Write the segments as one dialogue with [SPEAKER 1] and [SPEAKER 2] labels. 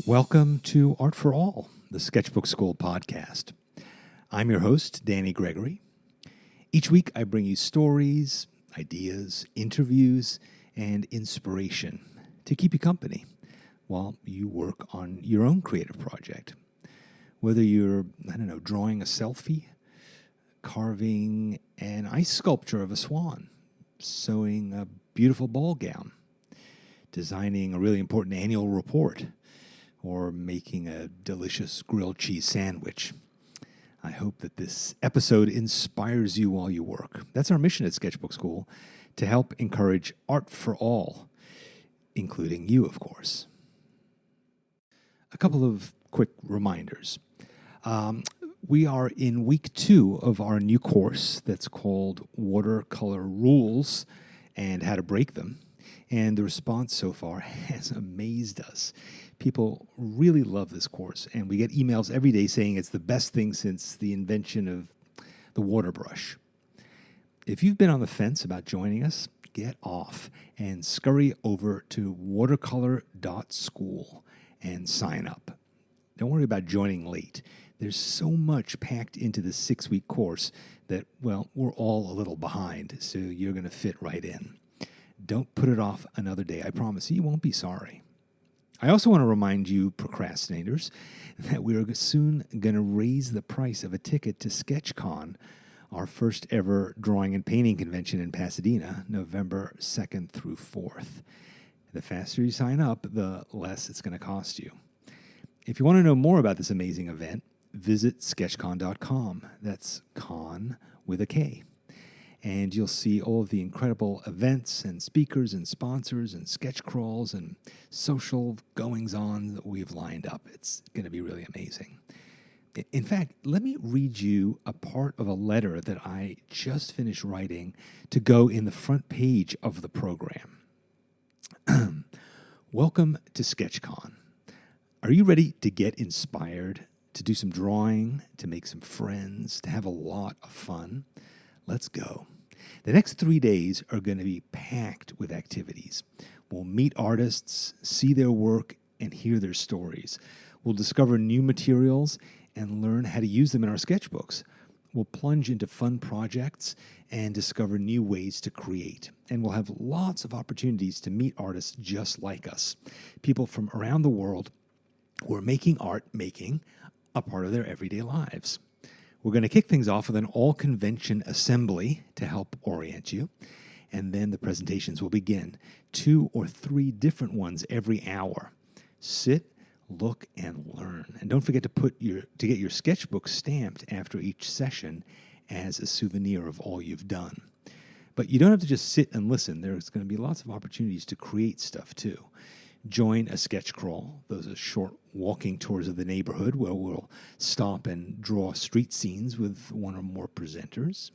[SPEAKER 1] Welcome to Art for All, the Sketchbook Skool podcast. I'm your host, Danny Gregory. Each week I bring you stories, ideas, interviews, and inspiration to keep you company while you work on your own creative project. Whether you're, drawing a selfie, carving an ice sculpture of a swan, sewing a beautiful ball gown, designing a really important annual report, or making a delicious grilled cheese sandwich. I hope that this episode inspires you while you work. That's our mission at Sketchbook Skool, to help encourage art for all, including you, of course. A couple of quick reminders. We are in week 2 of our new course that's called Watercolor Rules and How to Break Them. And the response so far has amazed us. People really love this course, and we get emails every day saying it's the best thing since the invention of the water brush. If you've been on the fence about joining us, get off and scurry over to watercolor.school and sign up. Don't worry about joining late. There's so much packed into this 6-week course that, we're all a little behind, so you're going to fit right in. Don't put it off another day. I promise you won't be sorry. I also want to remind you procrastinators that we are soon going to raise the price of a ticket to SketchCon, our first ever drawing and painting convention in Pasadena, November 2nd through 4th. The faster you sign up, the less it's going to cost you. If you want to know more about this amazing event, visit sketchcon.com. That's con with a K. And you'll see all of the incredible events and speakers and sponsors and sketch crawls and social goings-on that we've lined up. It's going to be really amazing. In fact, let me read you a part of a letter that I just finished writing to go in the front page of the program. Welcome to SketchCon. Are you ready to get inspired, to do some drawing, to make some friends, to have a lot of fun? Let's go. The next 3 days are going to be packed with activities. We'll meet artists, see their work, and hear their stories. We'll discover new materials and learn how to use them in our sketchbooks. We'll plunge into fun projects and discover new ways to create. And we'll have lots of opportunities to meet artists just like us, people from around the world who are making art, making a part of their everyday lives. We're going to kick things off with an all-convention assembly to help orient you, and then the presentations will begin. 2 or 3 different ones every hour. Sit, look, and learn. And don't forget to get your sketchbook stamped after each session as a souvenir of all you've done. But you don't have to just sit and listen. There's going to be lots of opportunities to create stuff too. Join a sketch crawl. Those are short walking tours of the neighborhood where we'll stop and draw street scenes with one or more presenters.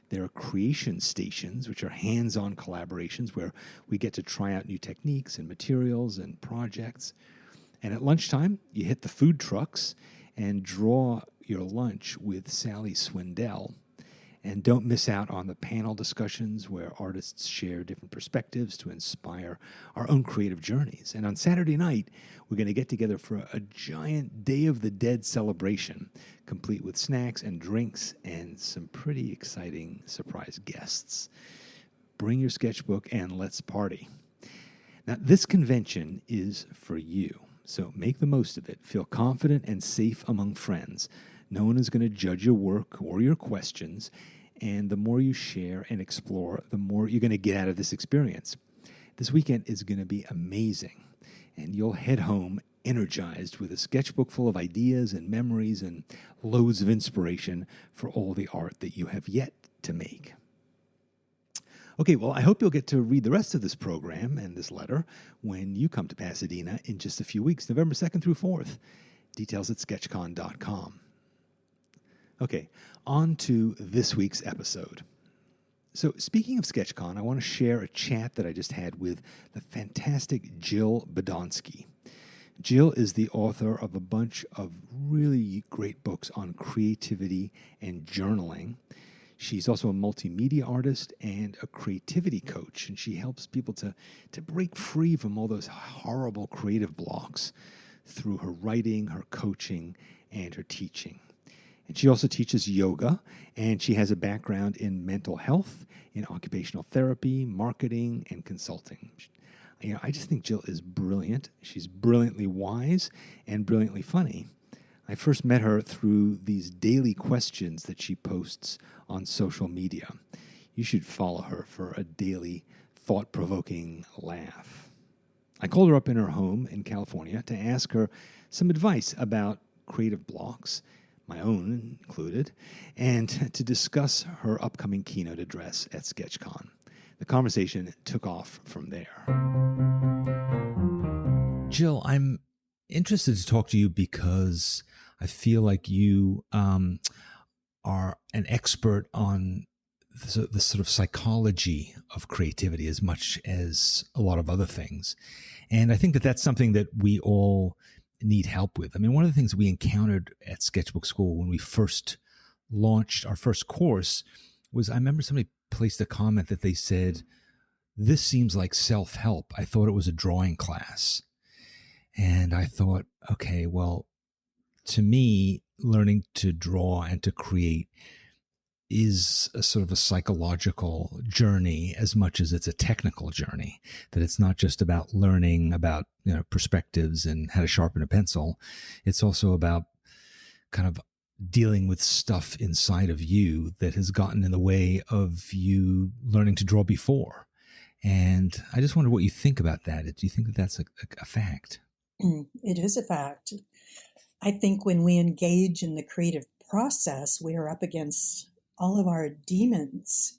[SPEAKER 1] There are creation stations, which are hands-on collaborations where we get to try out new techniques and materials and projects. And at lunchtime, you hit the food trucks and draw your lunch with Sally Swindell. And don't miss out on the panel discussions where artists share different perspectives to inspire our own creative journeys. And on Saturday night, we're going to get together for a giant Day of the Dead celebration, complete with snacks and drinks and some pretty exciting surprise guests. Bring your sketchbook and let's party. Now, this convention is for you, so make the most of it. Feel confident and safe among friends. No one is going to judge your work or your questions. And the more you share and explore, the more you're going to get out of this experience. This weekend is going to be amazing, and you'll head home energized with a sketchbook full of ideas and memories and loads of inspiration for all the art that you have yet to make. Okay, I hope you'll get to read the rest of this program and this letter when you come to Pasadena in just a few weeks, November 2nd through 4th. Details at sketchcon.com. Okay, on to this week's episode. So speaking of SketchCon, I want to share a chat that I just had with the fantastic Jill Badonsky. Jill is the author of a bunch of really great books on creativity and journaling. She's also a multimedia artist and a creativity coach, and she helps people to break free from all those horrible creative blocks through her writing, her coaching, and her teaching. And she also teaches yoga, and she has a background in mental health, in occupational therapy, marketing, and consulting. I just think Jill is brilliant. She's brilliantly wise and brilliantly funny. I first met her through these daily questions that she posts on social media. You should follow her for a daily thought-provoking laugh. I called her up in her home in California to ask her some advice about creative blocks, my own included, and to discuss her upcoming keynote address at SketchCon. The conversation took off from there. Jill, I'm interested to talk to you because I feel like you are an expert on the sort of psychology of creativity as much as a lot of other things. And I think that that's something that we all need help with. I mean, one of the things we encountered at Sketchbook School when we first launched our first course was, I remember somebody placed a comment that they said, "This seems like self-help. I thought it was a drawing class." And I thought, okay, well, to me, learning to draw and to create is a sort of a psychological journey as much as it's a technical journey, that it's not just about learning about, perspectives and how to sharpen a pencil. It's also about kind of dealing with stuff inside of you that has gotten in the way of you learning to draw before. And I just wonder what you think about that. Do you think that that's a fact?
[SPEAKER 2] It is a fact. I think when we engage in the creative process, we are up against all of our demons.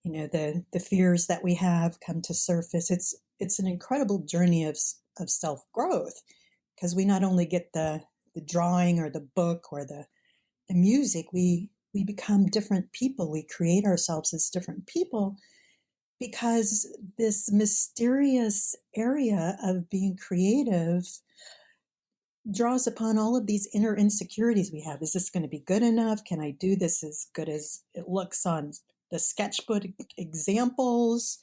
[SPEAKER 2] The fears that we have come to surface. It's an incredible journey of self-growth, because we not only get the drawing or the book or the music, we become different people. We create ourselves as different people, because this mysterious area of being creative draws upon all of these inner insecurities we have. Is this going to be good enough? Can I do this as good as it looks on the sketchbook examples?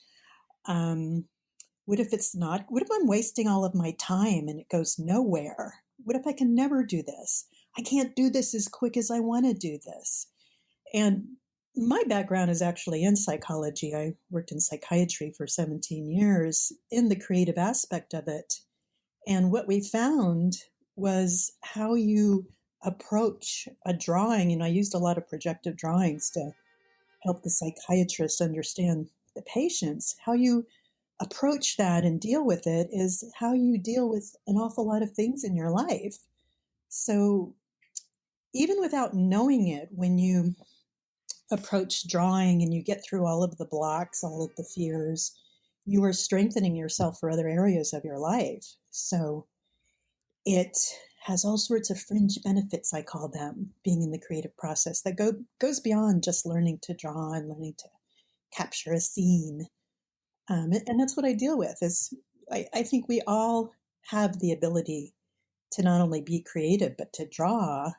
[SPEAKER 2] What if it's not? What if I'm wasting all of my time and it goes nowhere? What if I can never do this? I can't do this as quick as I want to do this. And my background is actually in psychology. I worked in psychiatry for 17 years in the creative aspect of it. And what we found was how you approach a drawing. I used a lot of projective drawings to help the psychiatrist understand the patients. How you approach that and deal with it is how you deal with an awful lot of things in your life. So even without knowing it, when you approach drawing and you get through all of the blocks, all of the fears, you are strengthening yourself for other areas of your life. So it has all sorts of fringe benefits, I call them, being in the creative process that goes beyond just learning to draw and learning to capture a scene. And that's what I deal with. Is I think we all have the ability to not only be creative, but to draw.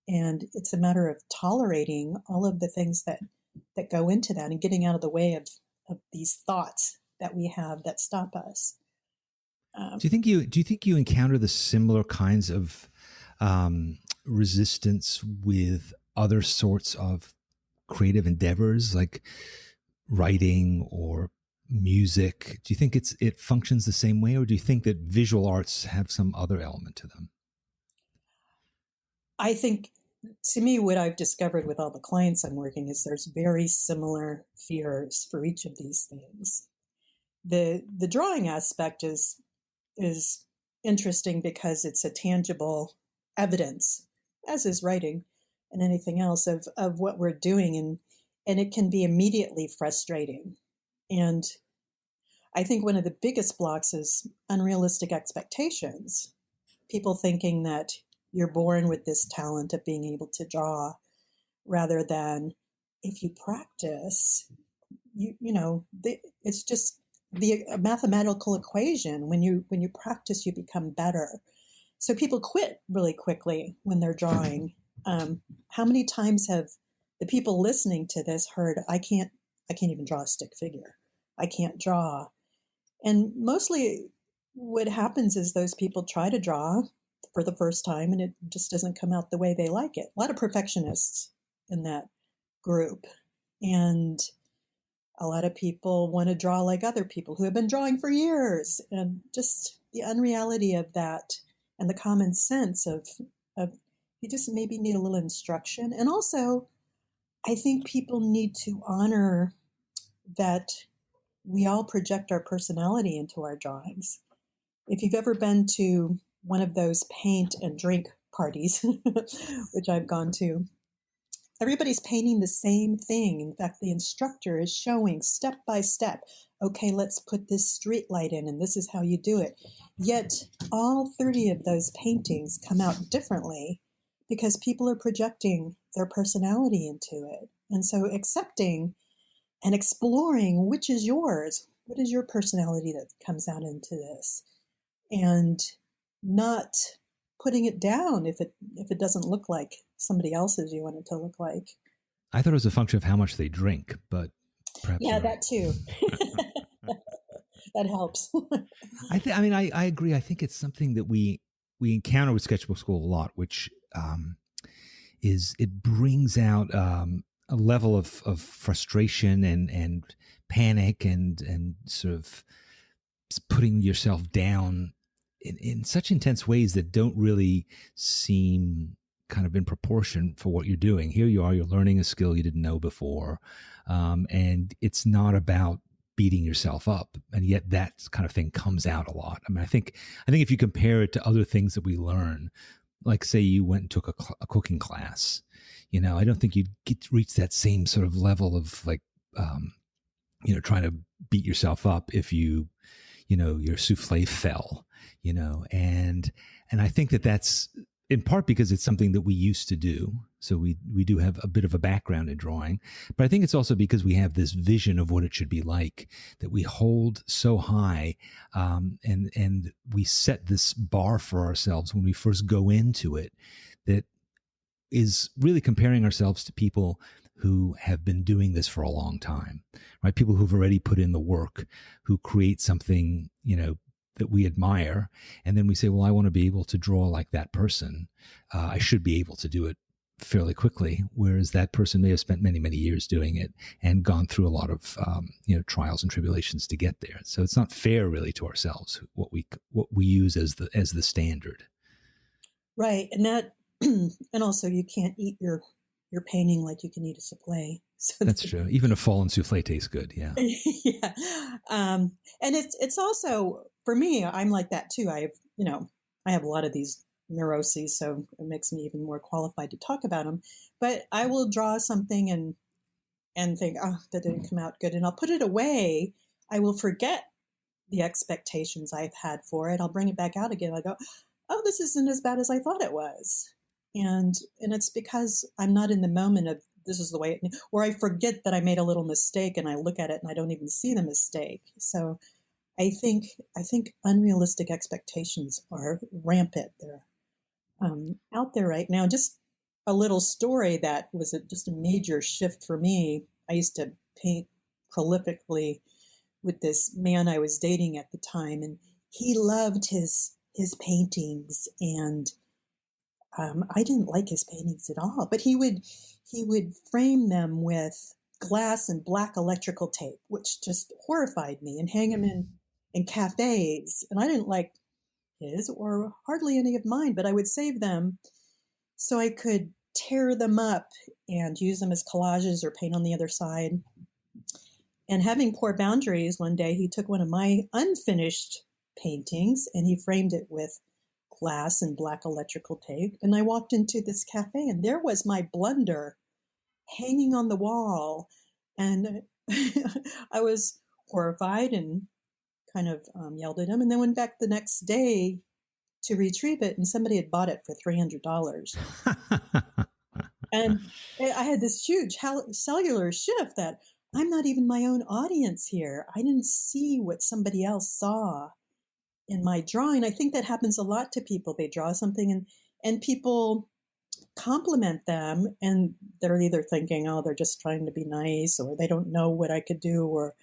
[SPEAKER 2] And it's a matter of tolerating all of the things that go into that and getting out of the way of these thoughts that we have that stop us.
[SPEAKER 1] Do you think you encounter the similar kinds of resistance with other sorts of creative endeavors like writing or music? Do you think it functions the same way, or do you think that visual arts have some other element to them?
[SPEAKER 2] I think, to me, what I've discovered with all the clients I'm working is there's very similar fears for each of these things. The drawing aspect is interesting because it's a tangible evidence, as is writing and anything else, of what we're doing, and it can be immediately frustrating. And I think one of the biggest blocks is unrealistic expectations. People thinking that you're born with this talent of being able to draw, rather than if you practice, it's just the mathematical equation. When you practice, you become better. So people quit really quickly when they're drawing. How many times have the people listening to this heard, I can't even draw a stick figure. I can't draw. And mostly what happens is those people try to draw for the first time and it just doesn't come out the way they like it. A lot of perfectionists in that group. And a lot of people want to draw like other people who have been drawing for years, and just the unreality of that and the common sense of you just maybe need a little instruction. And also, I think people need to honor that we all project our personality into our drawings. If you've ever been to one of those paint and drink parties, which I've gone to, everybody's painting the same thing. In fact, the instructor is showing step by step, okay, let's put this street light in, and this is how you do it. Yet all 30 of those paintings come out differently because people are projecting their personality into it. And so accepting and exploring which is yours, what is your personality that comes out into this, and not putting it down if it doesn't look like somebody else's you want it to look like.
[SPEAKER 1] I thought it was a function of how much they drink, but perhaps
[SPEAKER 2] yeah, that too. That helps.
[SPEAKER 1] I agree. I think it's something that we encounter with Sketchbook Skool a lot, which is it brings out a level of frustration and panic and sort of putting yourself down in such intense ways that don't really seem kind of in proportion for what you're doing. Here you are, you're learning a skill you didn't know before. And it's not about beating yourself up. And yet that kind of thing comes out a lot. I mean, I think if you compare it to other things that we learn, like say you went and took a cooking class, I don't think you'd reach that same sort of level of like, trying to beat yourself up if your souffle fell, and I think that's in part because it's something that we used to do. So we do have a bit of a background in drawing, but I think it's also because we have this vision of what it should be like that we hold so high, and we set this bar for ourselves when we first go into it that is really comparing ourselves to people who have been doing this for a long time, right? People who've already put in the work, who create something, that we admire. And then we say, well, I want to be able to draw like that person. I should be able to do it fairly quickly. Whereas that person may have spent many, many years doing it and gone through a lot of, trials and tribulations to get there. So it's not fair really to ourselves, what we use as the standard.
[SPEAKER 2] Right. And that, and also you can't eat your painting like you can eat a souffle. So
[SPEAKER 1] that's true. Even a fallen souffle tastes good. Yeah.
[SPEAKER 2] Yeah. And it's also, for me, I'm like that too. I have a lot of these neuroses, so it makes me even more qualified to talk about them. But I will draw something and think, oh, that didn't come out good. And I'll put it away. I will forget the expectations I've had for it. I'll bring it back out again. I go, oh, this isn't as bad as I thought it was. And it's because I'm not in the moment of this is the way it, or I forget that I made a little mistake and I look at it and I don't even see the mistake. So I think unrealistic expectations are rampant. They're out there right now. Just a little story that was just a major shift for me. I used to paint prolifically with this man I was dating at the time, and he loved his paintings, and I didn't like his paintings at all. But he would frame them with glass and black electrical tape, which just horrified me, and hang them in cafes. And I didn't like his or hardly any of mine, but I would save them so I could tear them up and use them as collages or paint on the other side. And having poor boundaries, one day he took one of my unfinished paintings and he framed it with glass and black electrical tape. And I walked into this cafe and there was my blunder hanging on the wall. And I was horrified and kind of yelled at him, and then went back the next day to retrieve it, and somebody had bought it for $300. And I had this huge cellular shift that I'm not even my own audience here. I didn't see what somebody else saw in my drawing. I think that happens a lot to people. They draw something and people compliment them, and they're either thinking, oh, they're just trying to be nice, or they don't know what I could do, or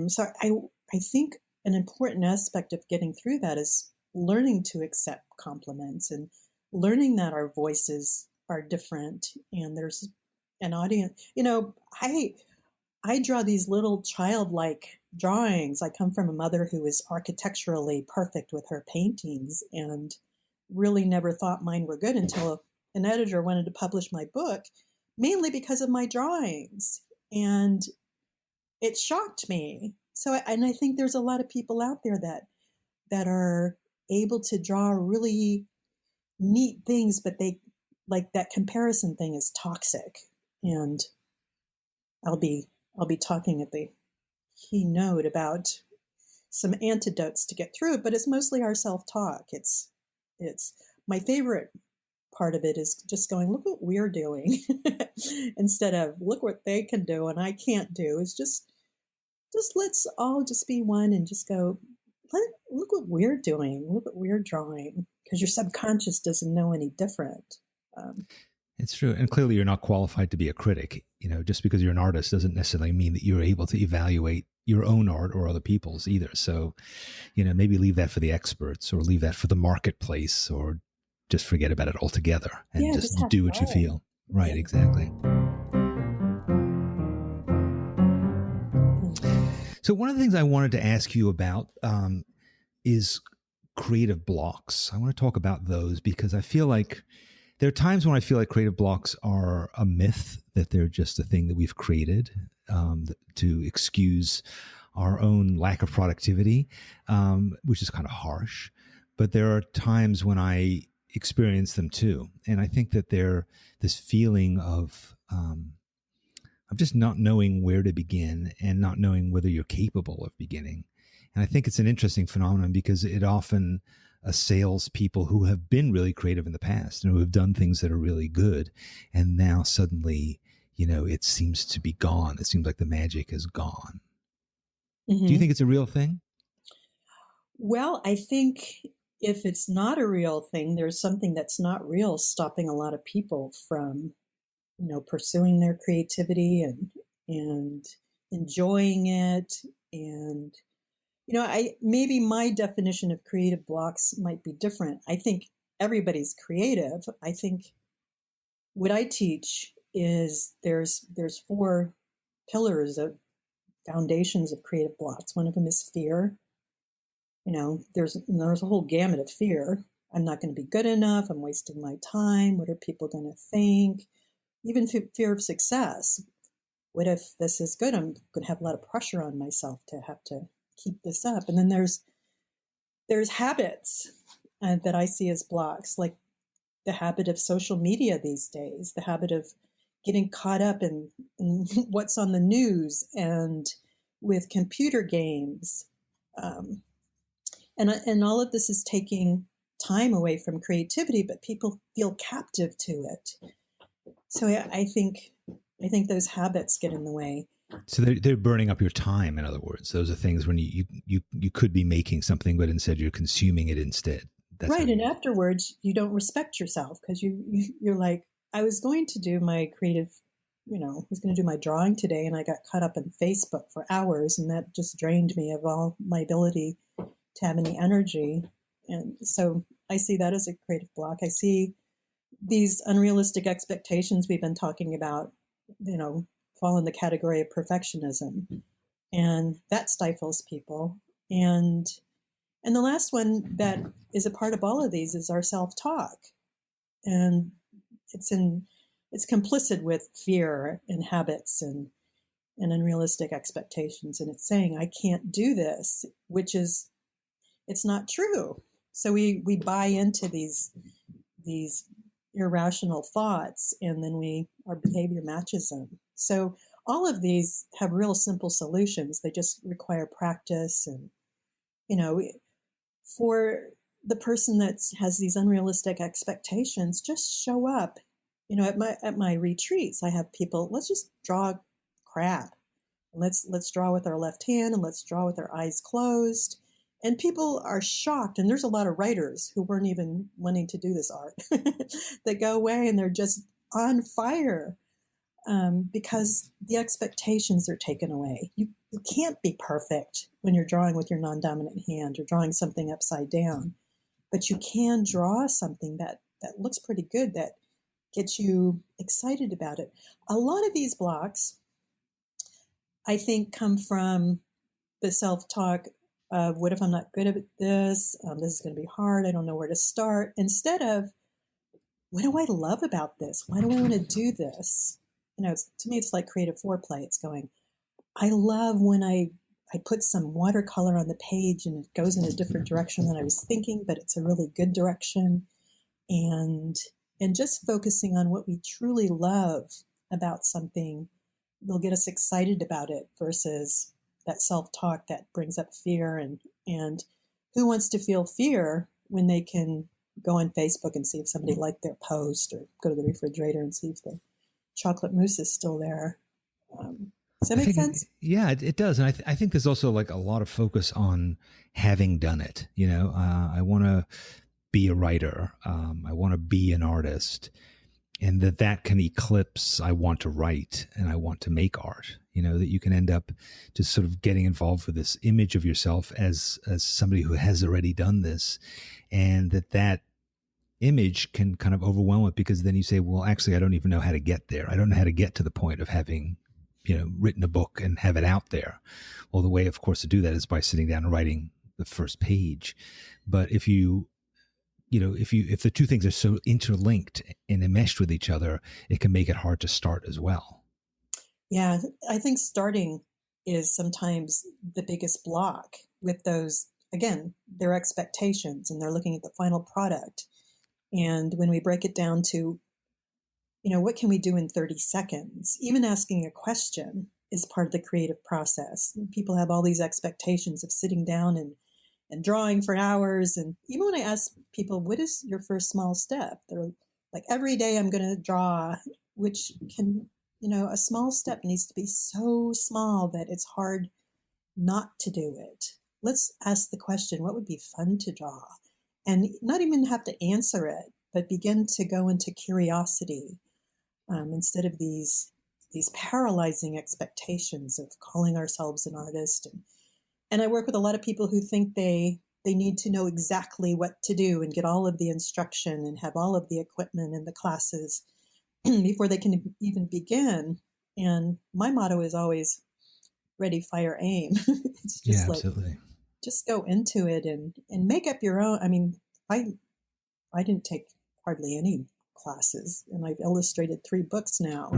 [SPEAKER 2] so I think an important aspect of getting through that is learning to accept compliments and learning that our voices are different and there's an audience. I draw these little childlike drawings. I come from a mother who is architecturally perfect with her paintings and really never thought mine were good until an editor wanted to publish my book, mainly because of my drawings. And it shocked me. And I think there's a lot of people out there that are able to draw really neat things, but they like that comparison thing is toxic. And I'll be talking at the keynote about some antidotes to get through it, but it's mostly our self-talk. It's my favorite part of it is just going, look what we're doing instead of look what they can do and I can't do. It's just let's all just be one and just go, look what we're doing, look what we're drawing, because your subconscious doesn't know any different.
[SPEAKER 1] It's true. And clearly you're not qualified to be a critic. Just because you're an artist doesn't necessarily mean that you're able to evaluate your own art or other people's either. So, maybe leave that for the experts or leave that for the marketplace or just forget about it altogether and just do what you feel. Right, yeah. Exactly. So one of the things I wanted to ask you about is creative blocks. I want to talk about those because I feel like there are times when I feel like creative blocks are a myth, that they're just a thing that we've created to excuse our own lack of productivity, which is kind of harsh. But there are times when I experience them too. And I think that they're this feeling of just not knowing where to begin and not knowing whether you're capable of beginning. And I think it's an interesting phenomenon because it often assails people who have been really creative in the past and who have done things that are really good. And now suddenly, it seems to be gone. It seems like the magic is gone. Mm-hmm. Do you think it's a real thing?
[SPEAKER 2] Well, I think if it's not a real thing, there's something that's not real stopping a lot of people from, pursuing their creativity and enjoying it. And maybe my definition of creative blocks might be different. I think everybody's creative. I think what I teach is there's 4 pillars of foundations of creative blocks. One of them is fear. There's a whole gamut of fear. I'm not going to be good enough. I'm wasting my time. What are people going to think? Even fear of success. What if this is good? I'm going to have a lot of pressure on myself to have to keep this up. And then there's habits that I see as blocks, like the habit of social media these days, the habit of getting caught up in what's on the news and with computer games. And all of this is taking time away from creativity, but people feel captive to it. So I think those habits get in the way.
[SPEAKER 1] So they're burning up your time. In other words, those are things when you could be making something, but instead you're consuming it instead.
[SPEAKER 2] That's right. And afterwards, you don't respect yourself because you're like, I was going to do my creative, I was going to do my drawing today, and I got caught up in Facebook for hours, and that just drained me of all my ability to have any energy. And so I see that as a creative block. I see these unrealistic expectations we've been talking about, fall in the category of perfectionism, and that stifles people. And the last one that is a part of all of these is our self-talk, and it's complicit with fear and habits and unrealistic expectations, and it's saying I can't do this, which is it's not true. So we buy into these irrational thoughts, and then our behavior matches them. So all of these have real simple solutions. They just require practice. And, for the person that has these unrealistic expectations, just show up. At my retreats, I have people, let's just draw crap. Let's draw with our left hand, and let's draw with our eyes closed. And people are shocked. And there's a lot of writers who weren't even wanting to do this art that go away and they're just on fire because the expectations are taken away. You can't be perfect when you're drawing with your non-dominant hand or drawing something upside down. but you can draw something that looks pretty good, that gets you excited about it. A lot of these blocks, I think, come from the self-talk of, what if I'm not good at this? This is going to be hard. I don't know where to start. Instead of, what do I love about this? Why do I want to do this? To me, it's like creative foreplay. It's going, I love when I put some watercolor on the page and it goes in a different direction than I was thinking, but it's a really good direction. And just focusing on what we truly love about something will get us excited about it, versus that self-talk that brings up fear. And who wants to feel fear when they can go on Facebook and see if somebody liked their post, or go to the refrigerator and see if the chocolate mousse is still there. Does that make sense?
[SPEAKER 1] Yeah, it does. And I think there's also like a lot of focus on having done it. I want to be a writer. I want to be an artist. And that can eclipse, I want to write and I want to make art, that you can end up just sort of getting involved with this image of yourself as somebody who has already done this. And that image can kind of overwhelm it, because then you say, well, actually, I don't even know how to get there. I don't know how to get to the point of having, written a book and have it out there. Well, the way, of course, to do that is by sitting down and writing the first page. But if the two things are so interlinked and enmeshed with each other, it can make it hard to start as well.
[SPEAKER 2] Yeah, I think starting is sometimes the biggest block with those, again, their expectations, and they're looking at the final product. And when we break it down to, what can we do in 30 seconds? Even asking a question is part of the creative process. People have all these expectations of sitting down and drawing for hours. And even when I ask people, what is your first small step? They're like, every day I'm going to draw, which can, a small step needs to be so small that it's hard not to do it. Let's ask the question, what would be fun to draw? And not even have to answer it, but begin to go into curiosity, instead of these paralyzing expectations of calling ourselves an artist. And I work with a lot of people who think they need to know exactly what to do and get all of the instruction and have all of the equipment and the classes before they can even begin. And my motto is always ready, fire, aim. It's just
[SPEAKER 1] absolutely.
[SPEAKER 2] Just go into it and make up your own. I mean, I didn't take hardly any classes, and I've illustrated 3 books now.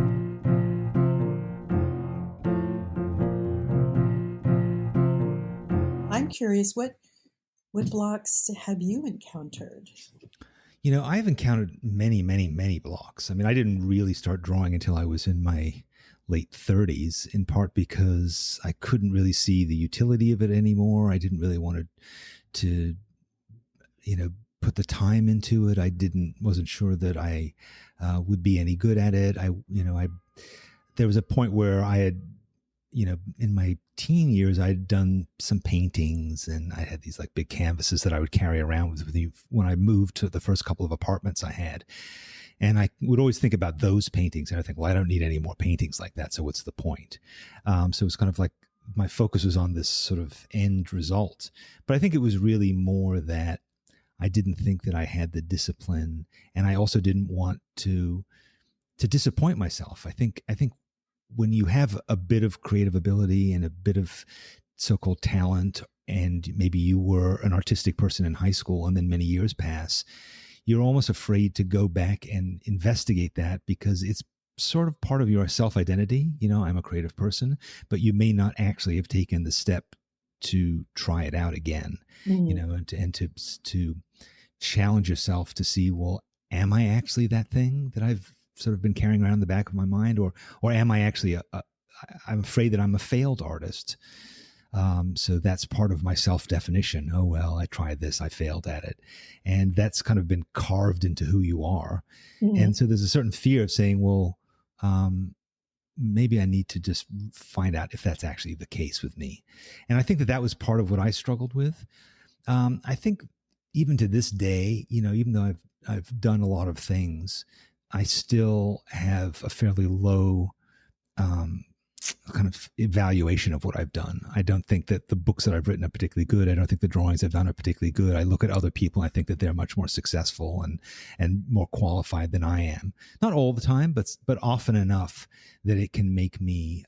[SPEAKER 2] I'm curious, what blocks have you encountered?
[SPEAKER 1] I've encountered many, many, many blocks. I mean, I didn't really start drawing until I was in my late 30s, in part because I couldn't really see the utility of it anymore. I didn't really want to put the time into it. Wasn't sure that I would be any good at it. There was a point where I had, in my teen years, I'd done some paintings, and I had these like big canvases that I would carry around with me when I moved to the first couple of apartments I had. And I would always think about those paintings, and I think, well, I don't need any more paintings like that. So what's the point? So it was kind of like my focus was on this sort of end result. But I think it was really more that I didn't think that I had the discipline, and I also didn't want to disappoint myself. I think when you have a bit of creative ability and a bit of so-called talent, and maybe you were an artistic person in high school and then many years pass, you're almost afraid to go back and investigate that, because it's sort of part of your self-identity. I'm a creative person, but you may not actually have taken the step to try it out again, and to challenge yourself to see, well, am I actually that thing that I've sort of been carrying around in the back of my mind, or am I actually I'm afraid that I'm a failed artist. So that's part of my self-definition. Oh, well, I tried this, I failed at it. And that's kind of been carved into who you are. Mm-hmm. And so there's a certain fear of saying, well, maybe I need to just find out if that's actually the case with me. And I think that was part of what I struggled with. I think even to this day, even though I've done a lot of things, I still have a fairly low kind of evaluation of what I've done. I don't think that the books that I've written are particularly good. I don't think the drawings I've done are particularly good. I look at other people and I think that they're much more successful and more qualified than I am. Not all the time, but often enough that it can make me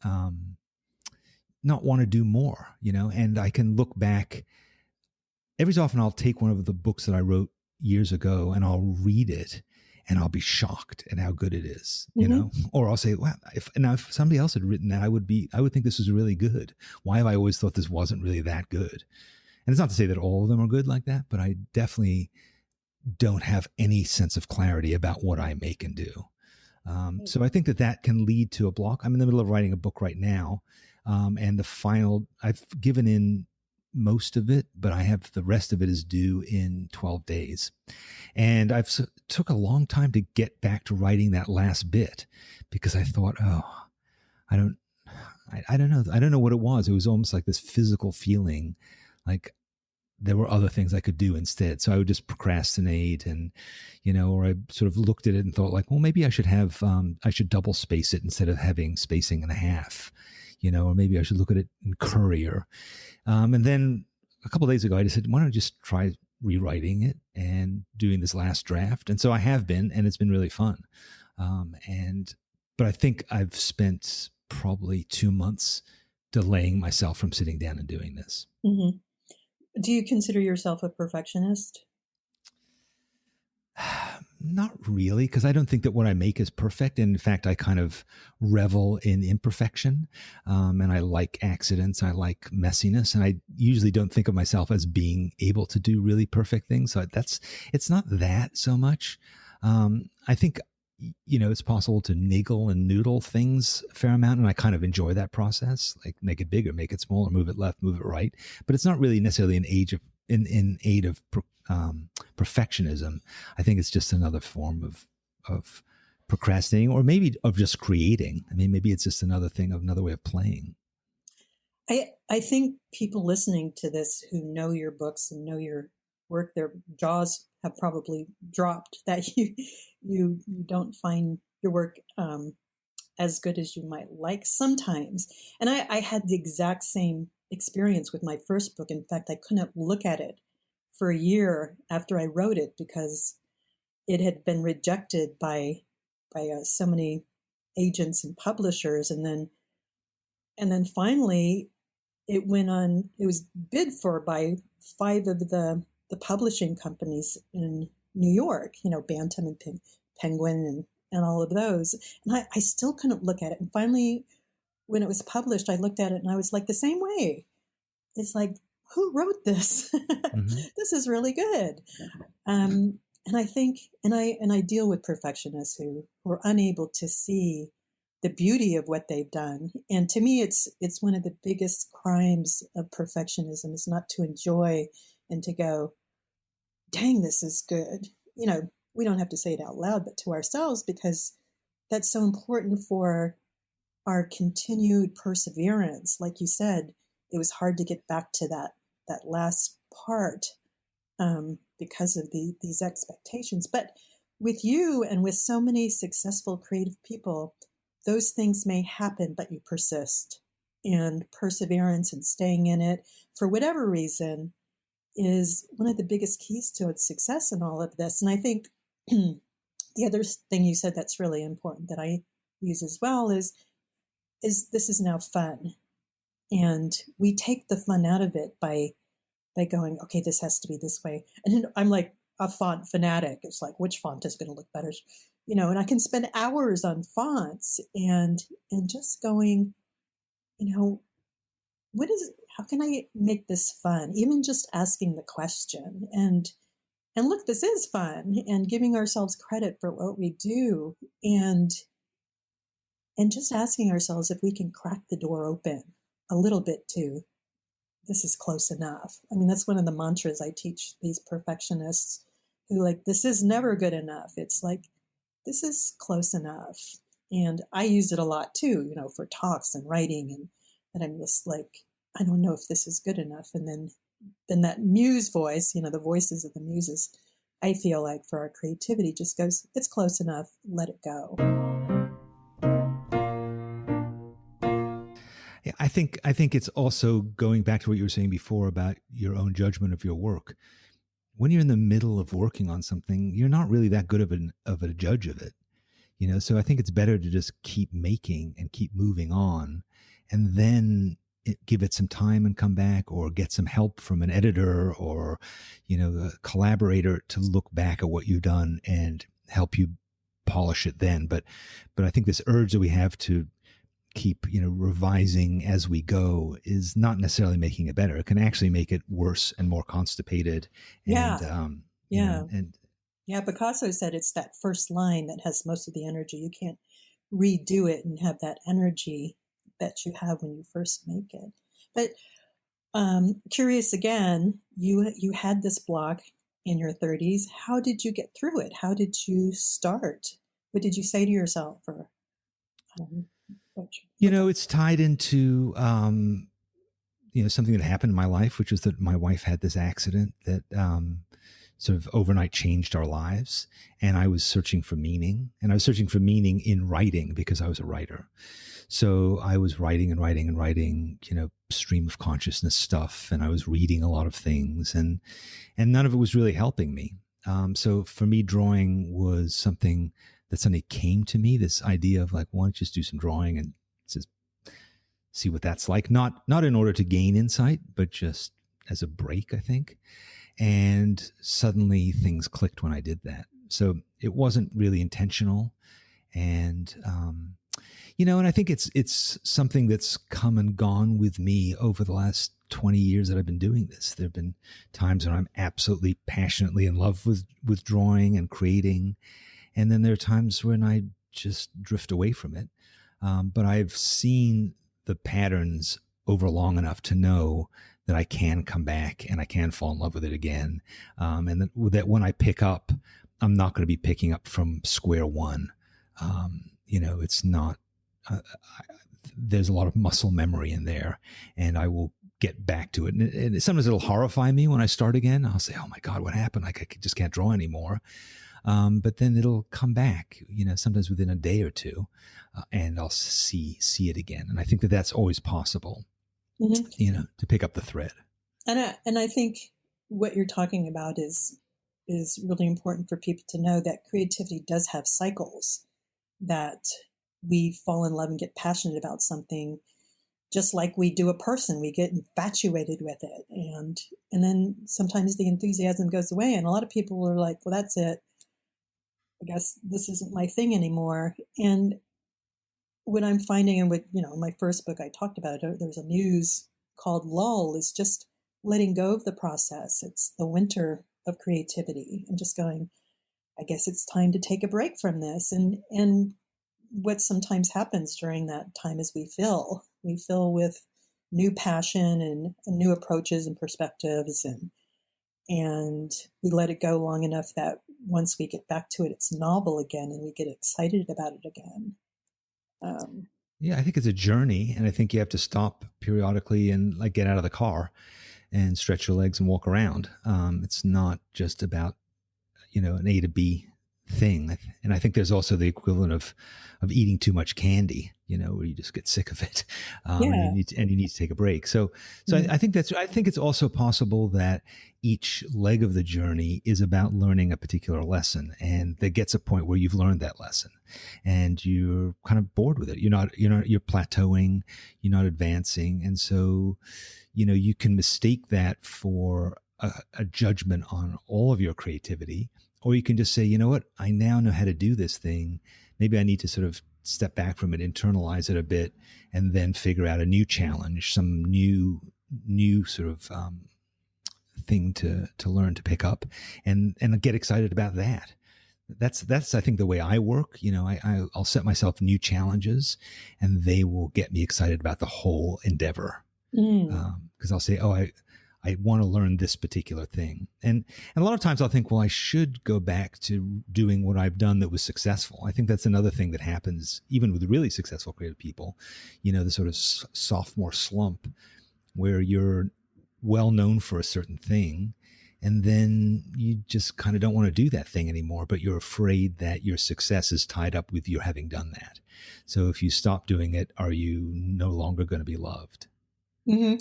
[SPEAKER 1] not want to do more, and I can look back. Every so often I'll take one of the books that I wrote years ago and I'll read it and I'll be shocked at how good it is, or I'll say, wow, if somebody else had written that, I would think this was really good. Why have I always thought this wasn't really that good? And it's not to say that all of them are good like that, but I definitely don't have any sense of clarity about what I make and do. So I think that can lead to a block. I'm in the middle of writing a book right now. And I've given in most of it, but I have the rest of it is due in 12 days. And took a long time to get back to writing that last bit because I thought, I don't know. I don't know what it was. It was almost like this physical feeling, like there were other things I could do instead. So I would just procrastinate and, or I sort of looked at it and thought like, well, maybe I should I should double space it instead of having spacing and a half, or maybe I should look at it in Courier. And then a couple of days ago, I just said, why don't I just try rewriting it and doing this last draft? And so I have been, and it's been really fun. But I think I've spent probably 2 months delaying myself from sitting down and doing this.
[SPEAKER 2] Mm-hmm. Do you consider yourself a perfectionist?
[SPEAKER 1] Not really, because I don't think that what I make is perfect. And in fact, I kind of revel in imperfection. And I like accidents. I like messiness. And I usually don't think of myself as being able to do really perfect things. So it's not that so much. I think, it's possible to niggle and noodle things a fair amount. And I kind of enjoy that process, like make it bigger, make it smaller, move it left, move it right. But it's not really necessarily in aid of perfectionism. I think it's just another form of procrastinating, or maybe of just creating. I mean, maybe it's just another way of playing.
[SPEAKER 2] I think people listening to this who know your books and know your work, their jaws have probably dropped that you don't find your work as good as you might like sometimes. And I had the exact same experience with my first book. In fact, I couldn't look at it for a year after I wrote it because it had been rejected by so many agents and publishers, and then finally it went on. It was bid for by 5 of the publishing companies in New York. Bantam and Penguin and all of those. And I still couldn't look at it. And finally, when it was published, I looked at it and I was like the same way. It's like, who wrote this? Mm-hmm. This is really good. And I think, and I deal with perfectionists who are unable to see the beauty of what they've done. And to me, it's one of the biggest crimes of perfectionism is not to enjoy and to go, dang, this is good. We don't have to say it out loud, but to ourselves, because that's so important for our continued perseverance. Like you said, it was hard to get back to that last part because of these expectations. But with you and with so many successful creative people, those things may happen, but you persist. And perseverance and staying in it for whatever reason is one of the biggest keys to its success in all of this. And I think the other thing you said that's really important that I use as well is this is now fun. And we take the fun out of it by going, okay, this has to be this way. And I'm like a font fanatic. It's like, which font is going to look better? And I can spend hours on fonts and just going, how can I make this fun? Even just asking the question and look, this is fun, and giving ourselves credit for what we do and just asking ourselves if we can crack the door open a little bit to this is close enough. I mean, that's one of the mantras I teach these perfectionists who this is never good enough. It's like, this is close enough. And I use it a lot too, for talks and writing, and I'm just like, I don't know if this is good enough. And then that muse voice, the voices of the muses, I feel like for our creativity just goes, it's close enough, let it go.
[SPEAKER 1] think it's also going back to what you were saying before about your own judgment of your work. When you're in the middle of working on something, you're not really that good of a judge of it, So I think it's better to just keep making and keep moving on, and then give it some time and come back, or get some help from an editor or, a collaborator to look back at what you've done and help you polish it then. But I think this urge that we have to keep, revising as we go is not necessarily making it better. It can actually make it worse and more constipated.
[SPEAKER 2] Yeah.
[SPEAKER 1] And,
[SPEAKER 2] Yeah.
[SPEAKER 1] and
[SPEAKER 2] Yeah. Picasso said it's that first line that has most of the energy. You can't redo it and have that energy that you have when you first make it. But curious again, you had this block in your 30s. How did you get through it? How did you start? What did you say to yourself? Or
[SPEAKER 1] it's tied into something that happened in my life, which was that my wife had this accident that sort of overnight changed our lives, and I was searching for meaning, and I was searching for meaning in writing because I was a writer. So I was writing and writing and writing, stream of consciousness stuff, and I was reading a lot of things, and none of it was really helping me. So for me, drawing was something that suddenly came to me, this idea of like, why don't you just do some drawing and just see what that's like? Not in order to gain insight, but just as a break, I think. And suddenly things clicked when I did that. So it wasn't really intentional. And, and I think it's something that's come and gone with me over the last 20 years that I've been doing this. There have been times when I'm absolutely passionately in love with drawing and creating. And then there are times when I just drift away from it. But I've seen the patterns over long enough to know that I can come back and I can fall in love with it again. And that when I pick up, I'm not going to be picking up from square one. It's not, there's a lot of muscle memory in there, and I will get back to it. And sometimes it'll horrify me when I start again. I'll say, oh my God, what happened? Like I just can't draw anymore. But then it'll come back, sometimes within a day or two, and I'll see it again. And I think that that's always possible, to pick up the thread.
[SPEAKER 2] And I think what you're talking about is really important for people to know, that creativity does have cycles, that we fall in love and get passionate about something just like we do a person. We get infatuated with it. And then sometimes the enthusiasm goes away, and a lot of people are like, well, that's it. I guess this isn't my thing anymore. And what I'm finding, and with, my first book, I talked about it, there's a muse called lull, is just letting go of the process. It's the winter of creativity, and just going, I guess it's time to take a break from this. And what sometimes happens during that time is we fill with new passion and new approaches and perspectives, and we let it go long enough that once we get back to it, it's novel again, and we get excited about it again.
[SPEAKER 1] Yeah, I think it's a journey, and I think you have to stop periodically and like get out of the car and stretch your legs and walk around. It's not just about, an A to B thing. And I think there's also the equivalent of eating too much candy, where you just get sick of it, and you need to take a break. So mm-hmm. I think it's also possible that each leg of the journey is about learning a particular lesson, and that gets a point where you've learned that lesson and you're kind of bored with it. You're plateauing, you're not advancing. And so, you can mistake that for a judgment on all of your creativity. Or you can just say, you know what, I now know how to do this thing. Maybe I need to sort of step back from it, internalize it a bit, and then figure out a new challenge, some new sort of thing to learn, to pick up, and get excited about that. That's I think the way I work. I'll set myself new challenges, and they will get me excited about the whole endeavor. Because I'll say, oh, I want to learn this particular thing. And a lot of times I'll think, well, I should go back to doing what I've done that was successful. I think that's another thing that happens even with really successful creative people, the sort of sophomore slump where you're well known for a certain thing. And then you just kind of don't want to do that thing anymore, but you're afraid that your success is tied up with you having done that. So if you stop doing it, are you no longer going to be loved?
[SPEAKER 2] Hmm.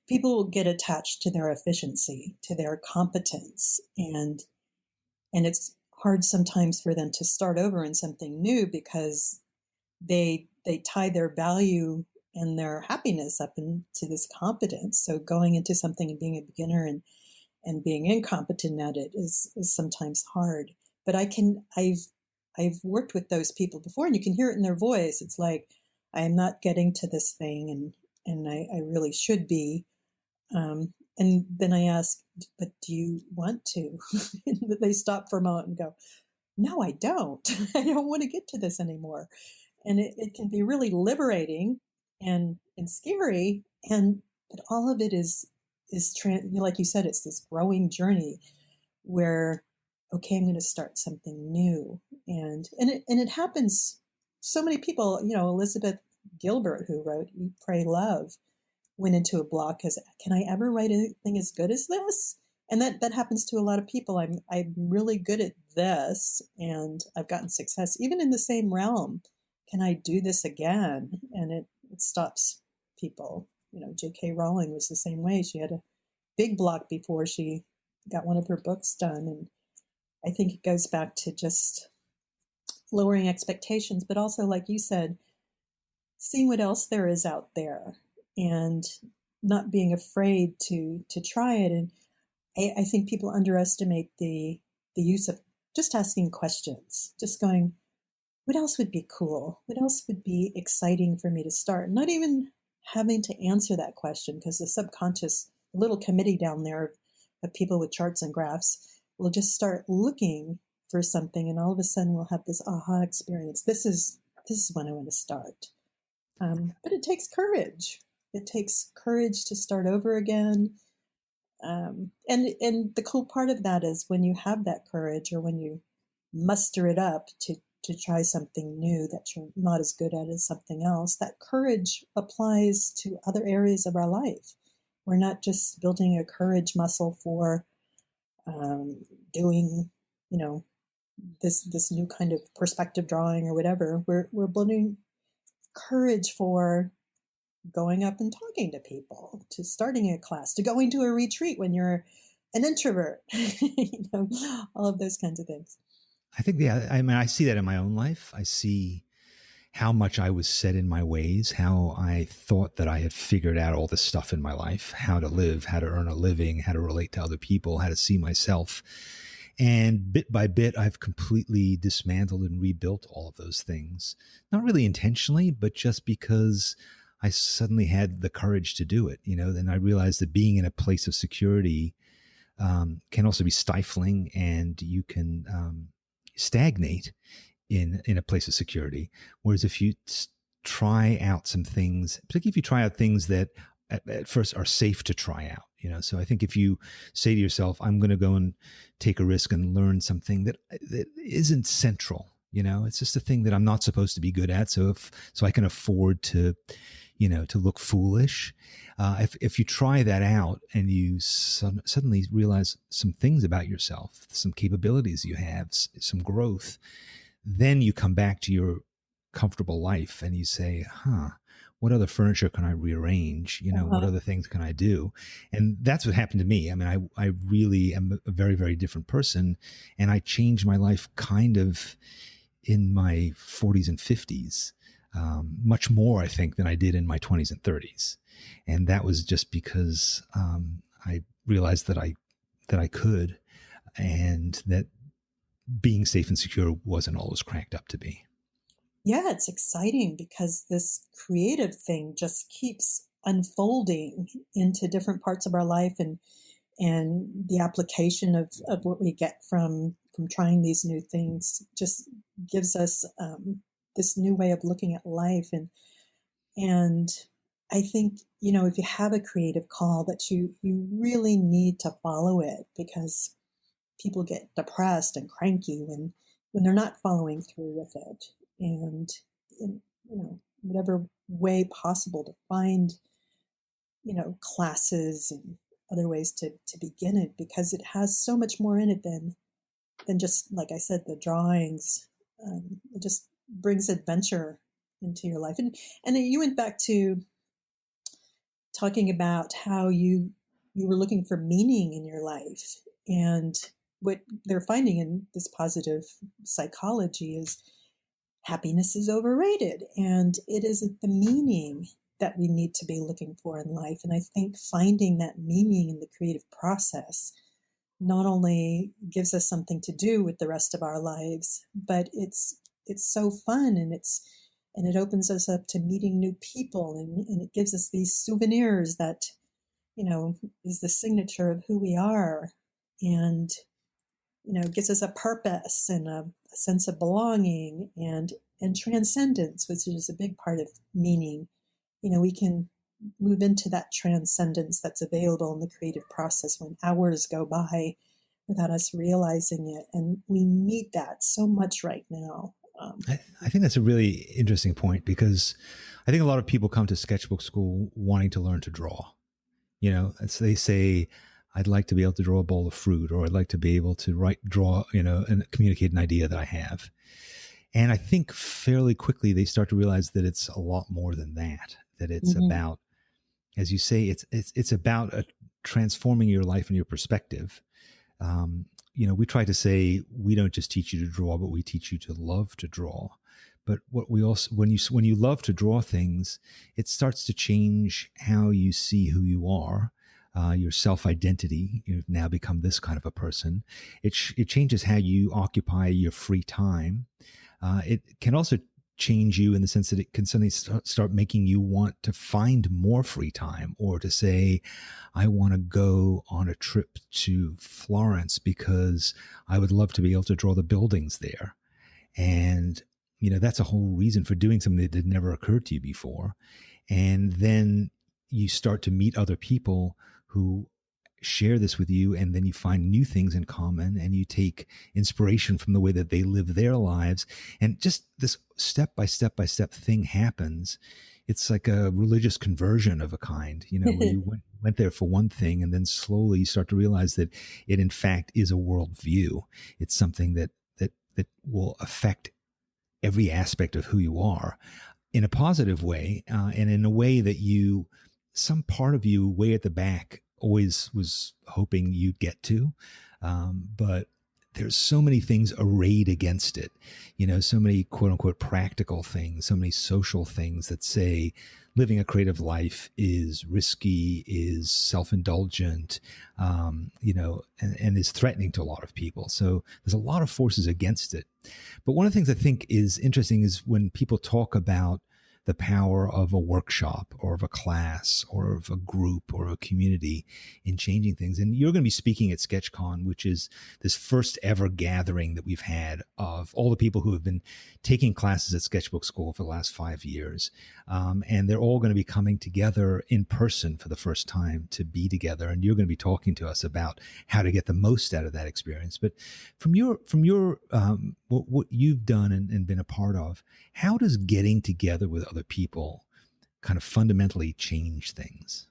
[SPEAKER 2] People get attached to their efficiency, to their competence, and it's hard sometimes for them to start over in something new because they tie their value and their happiness up into this competence. So going into something and being a beginner and being incompetent at it is sometimes hard. But I've worked with those people before, and you can hear it in their voice. It's like, I am not getting to this thing, and I really should be. And then I ask, but do you want to? And they stop for a moment and go, no, I don't. I don't want to get to this anymore. And it can be really liberating and scary. But all of it like you said, it's this growing journey where, okay, I'm going to start something new. And it happens. So many people, Elizabeth Gilbert, who wrote Eat, Pray, Love, went into a block because, can I ever write anything as good as this? And that happens to a lot of people. I'm really good at this, and I've gotten success even in the same realm. Can I do this again? And it stops people. J.K. Rowling was the same way. She had a big block before she got one of her books done, and I think it goes back to just lowering expectations, but also, like you said, seeing what else there is out there and not being afraid to try it. And I think people underestimate the use of just asking questions, just going, what else would be cool? What else would be exciting for me to start? Not even having to answer that question, because the subconscious, the little committee down there of people with charts and graphs will just start looking for something, and all of a sudden we'll have this aha experience. This is when I want to start. But it takes courage. It takes courage to start over again. And the cool part of that is when you have that courage, or when you muster it up to try something new that you're not as good at as something else, that courage applies to other areas of our life. We're not just building a courage muscle for doing, this new kind of perspective drawing or whatever. We're building courage for going up and talking to people, to starting a class, to going to a retreat when you're an introvert, all of those kinds of things.
[SPEAKER 1] I think, yeah, I mean, I see that in my own life. I see how much I was set in my ways, how I thought that I had figured out all this stuff in my life, how to live, how to earn a living, how to relate to other people, how to see myself. And bit by bit, I've completely dismantled and rebuilt all of those things. Not really intentionally, but just because I suddenly had the courage to do it. Then I realized that being in a place of security can also be stifling, and you can stagnate in a place of security. Whereas if you try out some things, particularly if you try out things that at first are safe to try out, so I think if you say to yourself, I'm going to go and take a risk and learn something that isn't central, it's just a thing that I'm not supposed to be good at. So I can afford to, to look foolish. If you try that out and you suddenly realize some things about yourself, some capabilities you have, some growth, then you come back to your comfortable life and you say, what other furniture can I rearrange? What other things can I do? And that's what happened to me. I mean, I really am a very, very different person. And I changed my life kind of in my 40s and 50s, much more, I think, than I did in my 20s and 30s. And that was just because I realized that I could, and that being safe and secure wasn't all it was cracked up to be.
[SPEAKER 2] Yeah, it's exciting because this creative thing just keeps unfolding into different parts of our life, and the application of what we get from trying these new things just gives us this new way of looking at life. And I think, if you have a creative call, that you really need to follow it, because people get depressed and cranky when they're not following through with it. And in whatever way possible, to find classes and other ways to begin it, because it has so much more in it than just, like I said, the drawings. It just brings adventure into your life. And you went back to talking about how you were looking for meaning in your life. And what they're finding in this positive psychology is happiness is overrated, and it isn't the meaning that we need to be looking for in life. And I think finding that meaning in the creative process not only gives us something to do with the rest of our lives, but it's so fun, and it opens us up to meeting new people, and it gives us these souvenirs that, is the signature of who we are, and, gives us a purpose and a sense of belonging and transcendence, which is a big part of meaning. We can move into that transcendence that's available in the creative process when hours go by without us realizing it. And we need that so much right now.
[SPEAKER 1] I think that's a really interesting point, because I think a lot of people come to Sketchbook School wanting to learn to draw. As they say, I'd like to be able to draw a bowl of fruit, or I'd like to be able to draw, and communicate an idea that I have. And I think fairly quickly they start to realize that it's a lot more than that, that it's about, as you say, it's about transforming your life and your perspective. We try to say, we don't just teach you to draw, but we teach you to love to draw. But what we also, when you love to draw things, it starts to change how you see who you are. Your self-identity. You've now become this kind of a person. It changes how you occupy your free time. It can also change you in the sense that it can suddenly start making you want to find more free time, or to say, I want to go on a trip to Florence because I would love to be able to draw the buildings there. And, that's a whole reason for doing something that had never occurred to you before. And then you start to meet other people who share this with you, and then you find new things in common, and you take inspiration from the way that they live their lives, and just this step by step thing happens. It's like a religious conversion of a kind, where you went there for one thing, and then slowly you start to realize that it in fact is a worldview. It's something that will affect every aspect of who you are in a positive way, and in a way that some part of you way at the back always was hoping you'd get to. But there's so many things arrayed against it, so many quote unquote practical things, so many social things that say living a creative life is risky, is self-indulgent, and is threatening to a lot of people. So there's a lot of forces against it. But one of the things I think is interesting is when people talk about the power of a workshop or of a class or of a group or a community in changing things. And you're going to be speaking at SketchCon, which is this first ever gathering that we've had of all the people who have been taking classes at Sketchbook School for the last 5 years. And they're all going to be coming together in person for the first time to be together. And you're going to be talking to us about how to get the most out of that experience. But from your what you've done and been a part of, how does getting together with other people kind of fundamentally change things?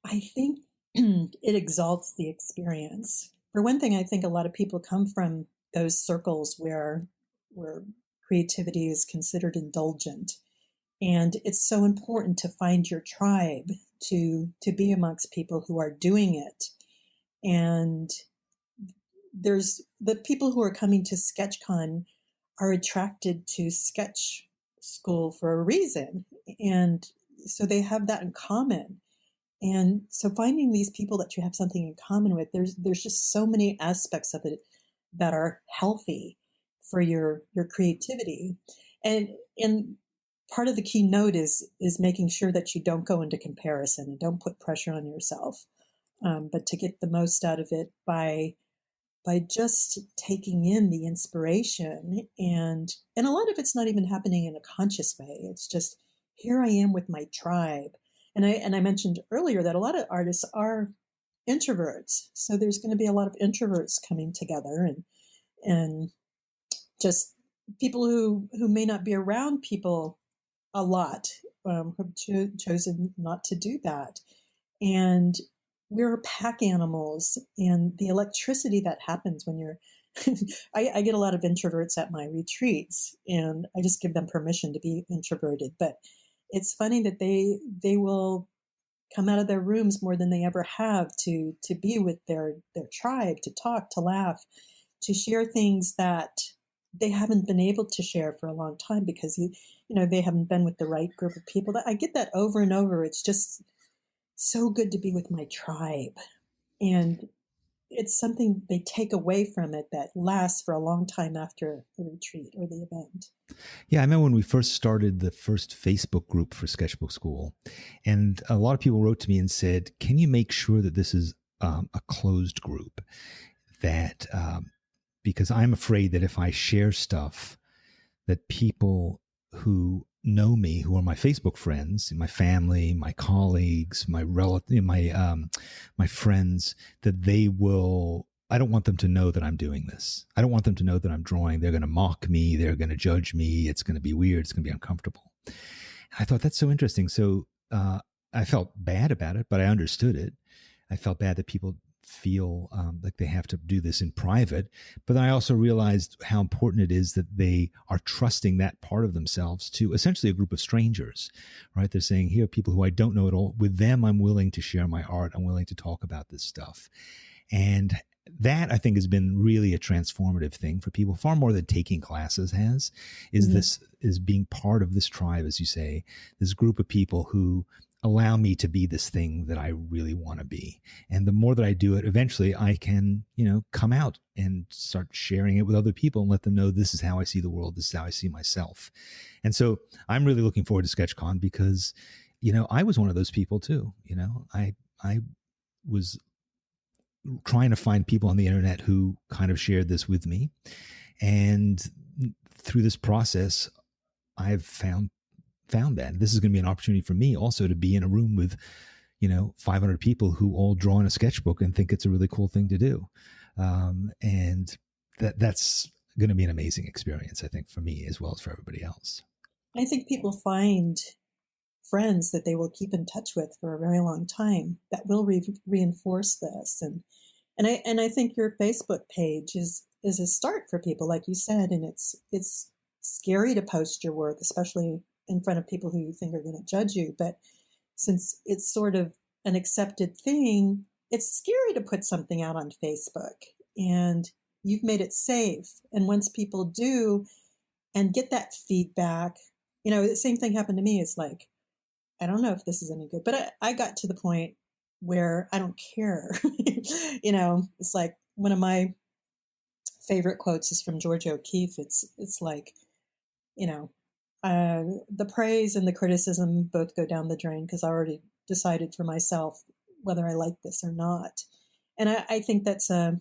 [SPEAKER 2] I think it exalts the experience. For one thing, I think a lot of people come from those circles where creativity is considered indulgent. And it's so important to find your tribe, to be amongst people who are doing it. And there's the people who are coming to SketchCon are attracted to Sketch School for a reason. And so they have that in common. And so finding these people that you have something in common with, there's just so many aspects of it that are healthy for your creativity. And part of the keynote is making sure that you don't go into comparison and don't put pressure on yourself, but to get the most out of it by just taking in the inspiration. And a lot of it's not even happening in a conscious way. It's just, here I am with my tribe. And I mentioned earlier that a lot of artists are introverts. So there's going to be a lot of introverts coming together, and just people who may not be around people a lot, have chosen not to do that. And we're pack animals, and the electricity that happens when you're I get a lot of introverts at my retreats, and I just give them permission to be introverted. But it's funny that they will come out of their rooms more than they ever have to be with their tribe, to talk, to laugh, to share things that they haven't been able to share for a long time because they haven't been with the right group of people. I get that over and over. It's just so good to be with my tribe. And it's something they take away from it that lasts for a long time after the retreat or the event.
[SPEAKER 1] Yeah, I remember when we first started the first Facebook group for Sketchbook Skool, and a lot of people wrote to me and said, "Can you make sure that this is a closed group? That because I'm afraid that if I share stuff, that people who know me, who are my Facebook friends, my family, my colleagues, my relative, my friends, that they will." I don't want them to know that I'm doing this. I don't want them to know that I'm drawing. They're going to mock me. They're going to judge me. It's going to be weird. It's going to be uncomfortable. I thought that's so interesting. So I felt bad about it, but I understood it. I felt bad that people feel like they have to do this in private. But then I also realized how important it is that they are trusting that part of themselves to essentially a group of strangers, right? They're saying, here are people who I don't know at all. With them, I'm willing to share my art. I'm willing to talk about this stuff. And that, I think, has been really a transformative thing for people, far more than taking classes has, is this is being part of this tribe, as you say, this group of people who allow me to be this thing that I really want to be. And the more that I do it, eventually I can, come out and start sharing it with other people and let them know this is how I see the world. This is how I see myself. And so I'm really looking forward to SketchCon because, I was one of those people too. I was trying to find people on the internet who kind of shared this with me. And through this process, I've found that this is going to be an opportunity for me also to be in a room with, 500 people who all draw in a sketchbook and think it's a really cool thing to do. And that's going to be an amazing experience, I think, for me as well as for everybody else.
[SPEAKER 2] I think people find friends that they will keep in touch with for a very long time that will reinforce this. And I think your Facebook page is a start for people, like you said, and it's scary to post your work, especially in front of people who you think are going to judge you. But since it's sort of an accepted thing, it's scary to put something out on Facebook, and you've made it safe. And once people do and get that feedback, the same thing happened to me. It's like, I don't know if this is any good, but I got to the point where I don't care. It's like one of my favorite quotes is from George O'Keeffe. It's like, the praise and the criticism both go down the drain because I already decided for myself whether I like this or not. And I think that's a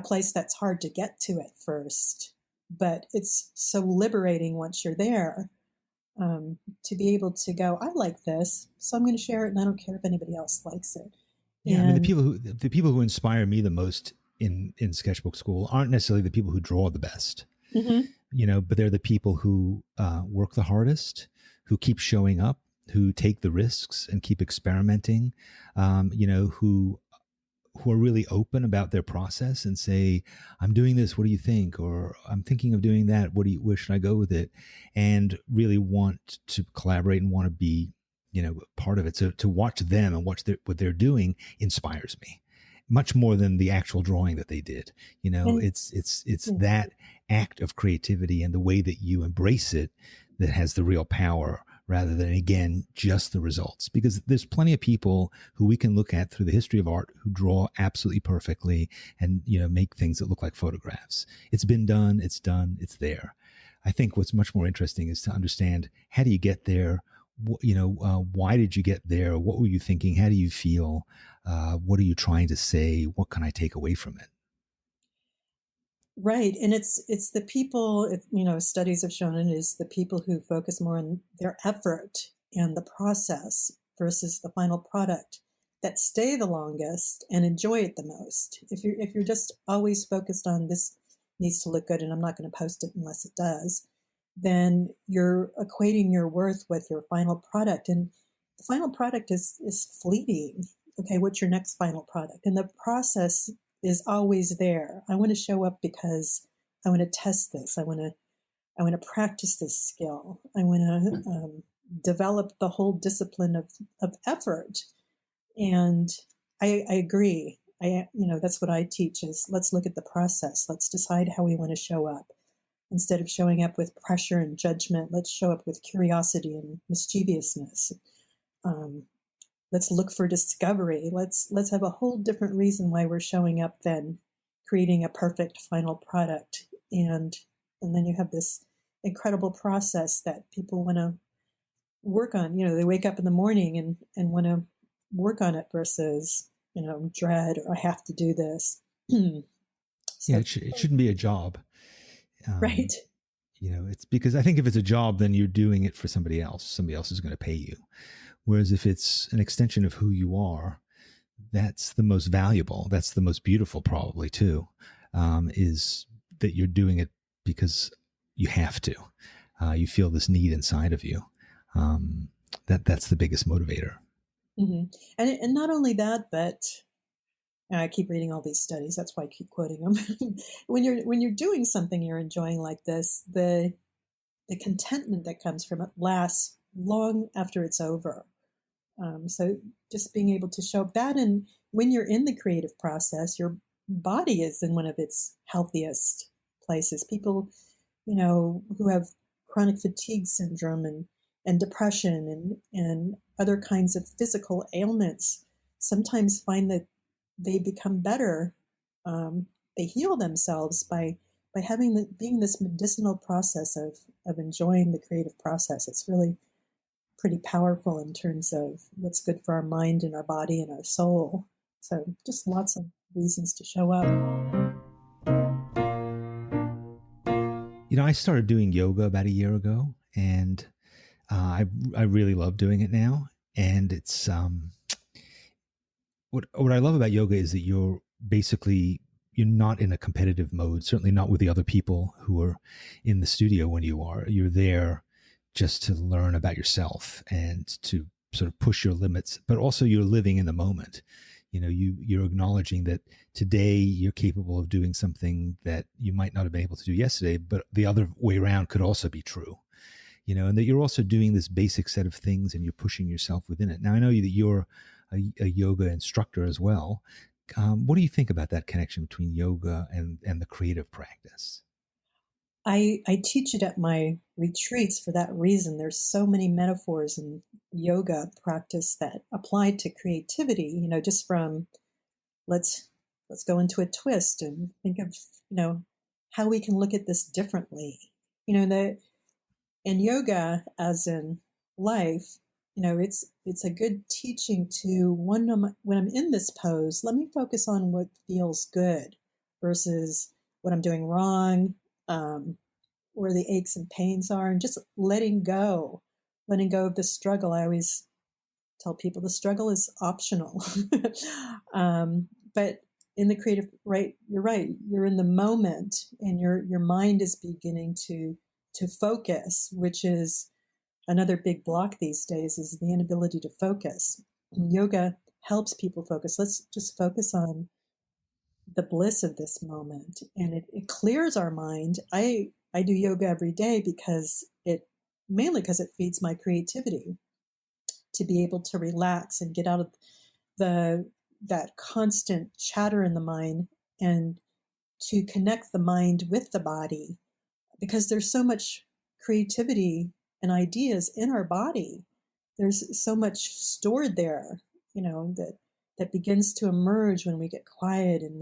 [SPEAKER 2] place that's hard to get to at first, but it's so liberating once you're there. To be able to go, I like this, so I'm going to share it, and I don't care if anybody else likes it.
[SPEAKER 1] Yeah, I mean, the people who inspire me the most in Sketchbook Skool aren't necessarily the people who draw the best, but they're the people who work the hardest, who keep showing up, who take the risks and keep experimenting, who are really open about their process and say, I'm doing this, what do you think? Or I'm thinking of doing that, where should I go with it? And really want to collaborate and want to be, part of it. So to watch them and watch what they're doing inspires me much more than the actual drawing that they did. It's that act of creativity and the way that you embrace it that has the real power, rather than, again, just the results. Because there's plenty of people who we can look at through the history of art who draw absolutely perfectly and, make things that look like photographs. It's been done, it's there. I think what's much more interesting is to understand, how do you get there? Why did you get there? What were you thinking? How do you feel? What are you trying to say? What can I take away from it?
[SPEAKER 2] Right. And it's the people, studies have shown it is the people who focus more on their effort and the process versus the final product that stay the longest and enjoy it the most. If you're just always focused on this needs to look good and I'm not going to post it unless it does, then you're equating your worth with your final product. And the final product is fleeting. okay, what's your next final product? And the process is always there. I want to show up because I want to test this. I want to practice this skill. I want to develop the whole discipline of effort. And I agree. That's what I teach is let's look at the process. Let's decide how we want to show up. Instead of showing up with pressure and judgment, let's show up with curiosity and mischievousness. Let's look for discovery. Let's have a whole different reason why we're showing up than creating a perfect final product. And then you have this incredible process that people want to work on. They wake up in the morning and want to work on it versus, dread or I have to do this.
[SPEAKER 1] So, it shouldn't be a job.
[SPEAKER 2] Right.
[SPEAKER 1] It's because I think if it's a job, then you're doing it for somebody else. Somebody else is going to pay you. Whereas if it's an extension of who you are, that's the most valuable. That's the most beautiful, probably too, is that you're doing it because you have to. You feel this need inside of you. That's the biggest motivator.
[SPEAKER 2] Mm-hmm. And not only that, but I keep reading all these studies. That's why I keep quoting them. When you're doing something you're enjoying like this, the contentment that comes from it lasts long after it's over. So just being able to show that, and when you're in the creative process, your body is in one of its healthiest places. People, who have chronic fatigue syndrome and depression and other kinds of physical ailments sometimes find that they become better. They heal themselves by being this medicinal process of enjoying the creative process. It's really pretty powerful in terms of what's good for our mind and our body and our soul. So just lots of reasons to show up.
[SPEAKER 1] I started doing yoga about a year ago, and I really love doing it now. And it's what I love about yoga is that you're not in a competitive mode. Certainly not with the other people who are in the studio when you are. You're there just to learn about yourself and to sort of push your limits, but also you're living in the moment. You're acknowledging that today you're capable of doing something that you might not have been able to do yesterday, but the other way around could also be true, and that you're also doing this basic set of things and you're pushing yourself within it. Now, I know that you're a yoga instructor as well. What do you think about that connection between yoga and the creative practice?
[SPEAKER 2] I teach it at my retreats for that reason. There's so many metaphors in yoga practice that apply to creativity, just from let's go into a twist and think of, how we can look at this differently. In yoga, as in life, it's a good teaching to when I'm in this pose, let me focus on what feels good versus what I'm doing wrong, where the aches and pains are, and just letting go of the struggle. I always tell people the struggle is optional. But in the creative, right, you're right. You're in the moment, and your mind is beginning to focus, which is another big block these days, is the inability to focus. And yoga helps people focus. Let's just focus on the bliss of this moment, and it clears our mind. I do yoga every day mainly because it feeds my creativity, to be able to relax and get out of that constant chatter in the mind and to connect the mind with the body, because there's so much creativity and ideas in our body. There's so much stored there, that begins to emerge when we get quiet and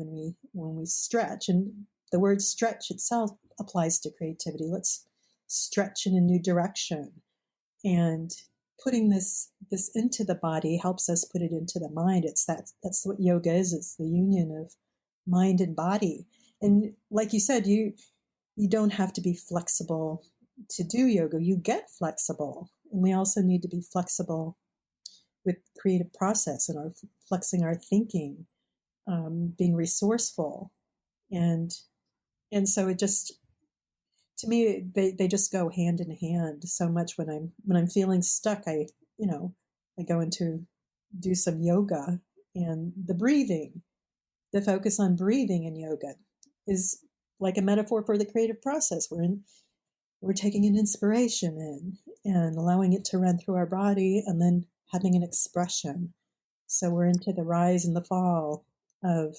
[SPEAKER 2] when we stretch. And the word stretch itself applies to creativity. Let's stretch in a new direction. And putting this into the body helps us put it into the mind. That's what yoga is. It's the union of mind and body. And like you said, you don't have to be flexible to do yoga. You get flexible. And we also need to be flexible with creative process and flexing our thinking, being resourceful. And so it just, to me, they just go hand in hand so much. When I'm feeling stuck, I go into do some yoga, And the breathing, the focus on breathing in yoga is like a metaphor for the creative process. We're taking an inspiration in and allowing it to run through our body and then having an expression. So we're into the rise and the fall of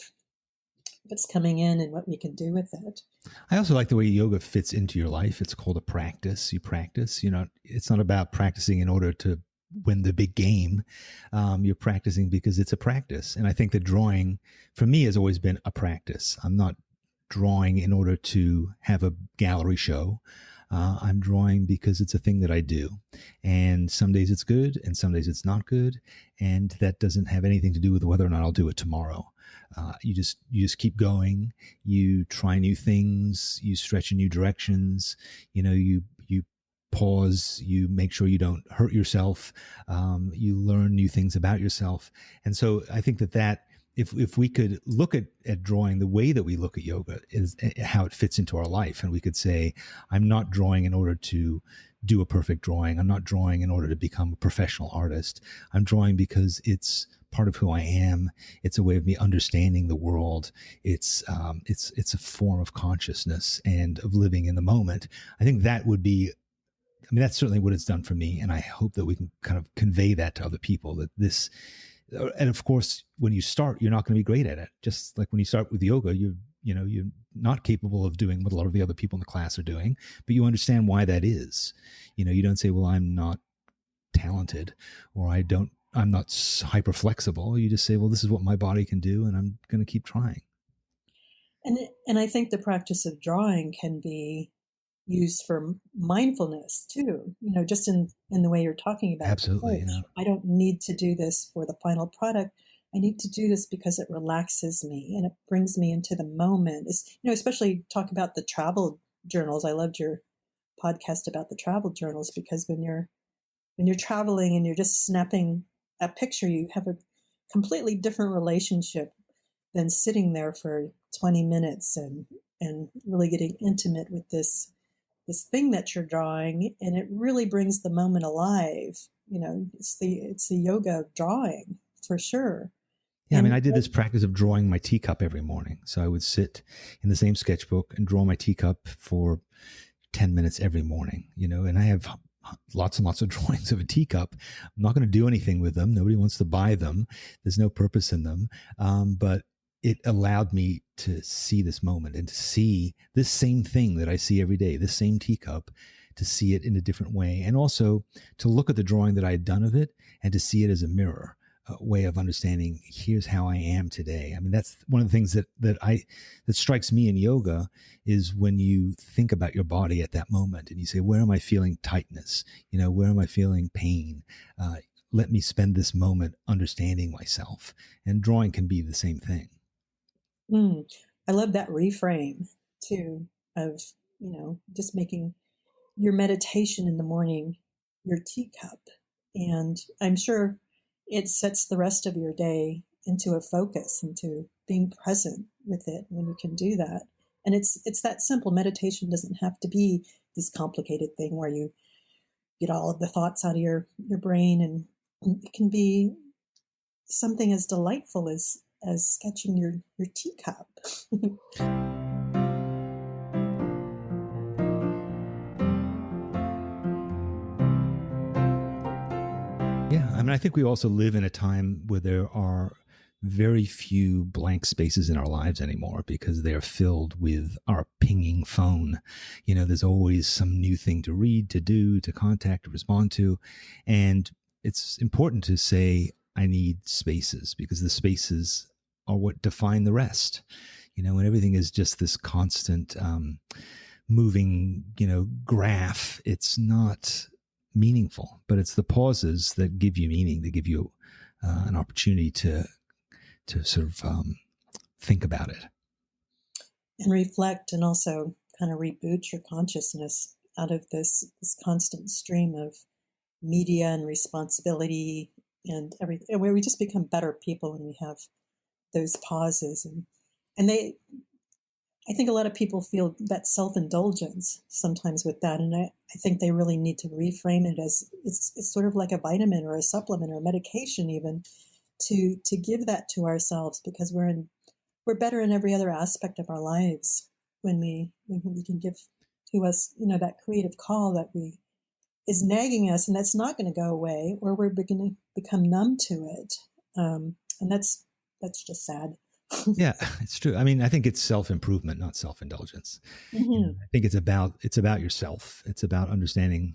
[SPEAKER 2] what's coming in and what we can do with it.
[SPEAKER 1] I also like the way yoga fits into your life. It's called a practice. You practice, it's not about practicing in order to win the big game. You're practicing because it's a practice. And I think that drawing for me has always been a practice. I'm not drawing in order to have a gallery show. I'm drawing because it's a thing that I do. And some days it's good and some days it's not good. And that doesn't have anything to do with whether or not I'll do it tomorrow. You just keep going. You try new things. You stretch in new directions. You pause. You make sure you don't hurt yourself. You learn new things about yourself. And so I think that if we could look at drawing the way that we look at yoga is how it fits into our life. And we could say, I'm not drawing in order to do a perfect drawing. I'm not drawing in order to become a professional artist. I'm drawing because it's part of who I am. It's a way of me understanding the world. It's a form of consciousness and of living in the moment. I think that would be, that's certainly what it's done for me. And I hope that we can kind of convey that to other people, that this, and of course, when you start, you're not going to be great at it. Just like when you start with yoga, you're not capable of doing what a lot of the other people in the class are doing, but you understand why that is. You don't say, well, I'm not talented, or I'm not hyper flexible. You just say, well, this is what my body can do, and I'm going to keep trying.
[SPEAKER 2] And I think the practice of drawing can be used for mindfulness too, just in the way you're talking about.
[SPEAKER 1] Absolutely.
[SPEAKER 2] I don't need to do this for the final product. I need to do this because it relaxes me and it brings me into the moment. It's, especially talk about the travel journals. I loved your podcast about the travel journals, because when you're traveling and you're just snapping a picture, you have a completely different relationship than sitting there for 20 minutes and really getting intimate with this thing that you're drawing, and it really brings the moment alive. It's the yoga of drawing for sure.
[SPEAKER 1] Yeah, I did this practice of drawing my teacup every morning. So I would sit in the same sketchbook and draw my teacup for 10 minutes every morning, and I have lots and lots of drawings of a teacup. I'm not going to do anything with them. Nobody wants to buy them. There's no purpose in them. But it allowed me to see this moment and to see this same thing that I see every day, this same teacup, to see it in a different way. And also to look at the drawing that I had done of it and to see it as a mirror, a way of understanding, here's how I am today. That's one of the things that strikes me in yoga is when you think about your body at that moment and you say, where am I feeling tightness? Where am I feeling pain? Let me spend this moment understanding myself. And drawing can be the same thing.
[SPEAKER 2] I love that reframe too, of, just making your meditation in the morning your teacup. And I'm sure it sets the rest of your day into a focus, into being present with it when you can do that. And it's that simple. Meditation doesn't have to be this complicated thing where you get all of the thoughts out of your brain, and it can be something as delightful as sketching your teacup.
[SPEAKER 1] Yeah, I think we also live in a time where there are very few blank spaces in our lives anymore, because they're filled with our pinging phone. There's always some new thing to read, to do, to contact, to respond to. And it's important to say, I need spaces, because the spaces are what define the rest. When everything is just this constant moving, graph, it's not meaningful. But it's the pauses that give you meaning, that give you an opportunity to sort of think about it.
[SPEAKER 2] And reflect, and also kind of reboot your consciousness out of this constant stream of media and responsibility and everything, where we just become better people when we have those pauses. And I think a lot of people feel that self-indulgence sometimes with that. And I think they really need to reframe it as it's sort of like a vitamin or a supplement or a medication even, to give that to ourselves, because we're better in every other aspect of our lives when we can give to us, that creative call that is nagging us, and that's not going to go away, or we're going to become numb to it. And that's just sad.
[SPEAKER 1] Yeah, it's true. I mean, I think it's self-improvement, not self-indulgence.
[SPEAKER 2] Mm-hmm.
[SPEAKER 1] I think it's about yourself. It's about understanding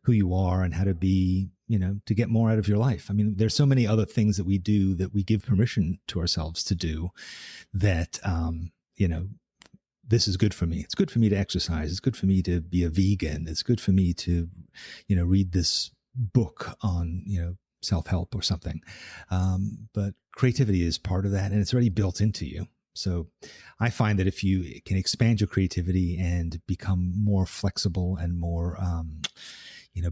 [SPEAKER 1] who you are and how to be, to get more out of your life. I mean, there's so many other things that we do that we give permission to ourselves to do that, this is good for me. It's good for me to exercise. It's good for me to be a vegan. It's good for me to, read this book on, self-help or something. But creativity is part of that, and it's already built into you. So I find that if you can expand your creativity and become more flexible and more,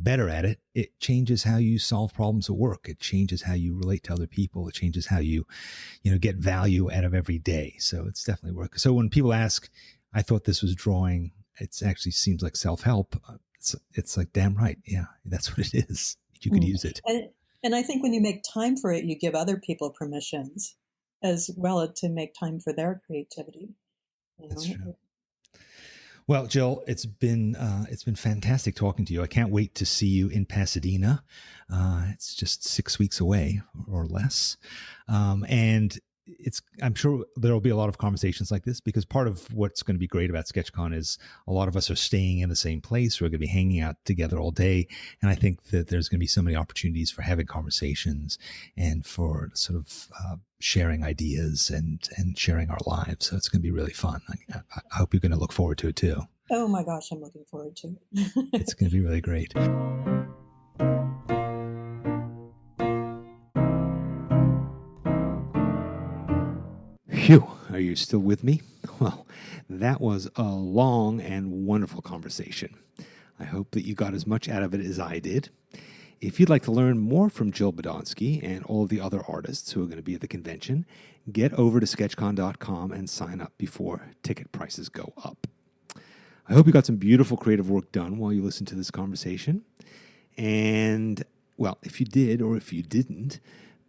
[SPEAKER 1] better at it, it changes how you solve problems at work. It changes how you relate to other people. It changes how you, get value out of every day. So it's definitely work. So when people ask, I thought this was drawing, it actually seems like self-help. It's like, damn right. Yeah, that's what it is. You could use it.
[SPEAKER 2] And I think when you make time for it, you give other people permissions as well to make time for their creativity.
[SPEAKER 1] That's true. Well, Jill, it's been fantastic talking to you. I can't wait to see you in Pasadena. It's just 6 weeks away or less, and I'm sure there will be a lot of conversations like this, because part of what's going to be great about SketchCon is a lot of us are staying in the same place. We're going to be hanging out together all day, and I think that there's going to be so many opportunities for having conversations and for sort of sharing ideas and sharing our lives. So it's going to be really fun. I hope you're going to look forward to it too.
[SPEAKER 2] Oh my gosh, I'm looking forward to it.
[SPEAKER 1] It's going to be really great. Phew, are you still with me? Well, that was a long and wonderful conversation. I hope that you got as much out of it as I did. If you'd like to learn more from Jill Badonsky and all of the other artists who are going to be at the convention, get over to sketchcon.com and sign up before ticket prices go up. I hope you got some beautiful creative work done while you listened to this conversation. And, well, if you did or if you didn't,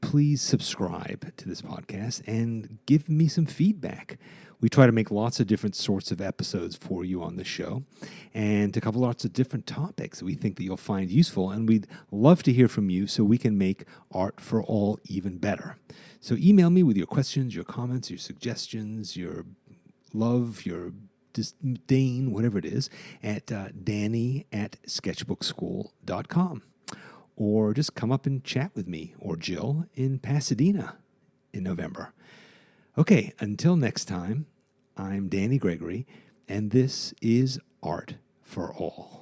[SPEAKER 1] please subscribe to this podcast and give me some feedback. We try to make lots of different sorts of episodes for you on the show and to cover lots of different topics that we think that you'll find useful. And we'd love to hear from you so we can make Art for All even better. So email me with your questions, your comments, your suggestions, your love, your disdain, whatever it is, at danny@sketchbookschool.com. Or just come up and chat with me or Jill in Pasadena in November. Okay, until next time, I'm Danny Gregory, and this is Art for All.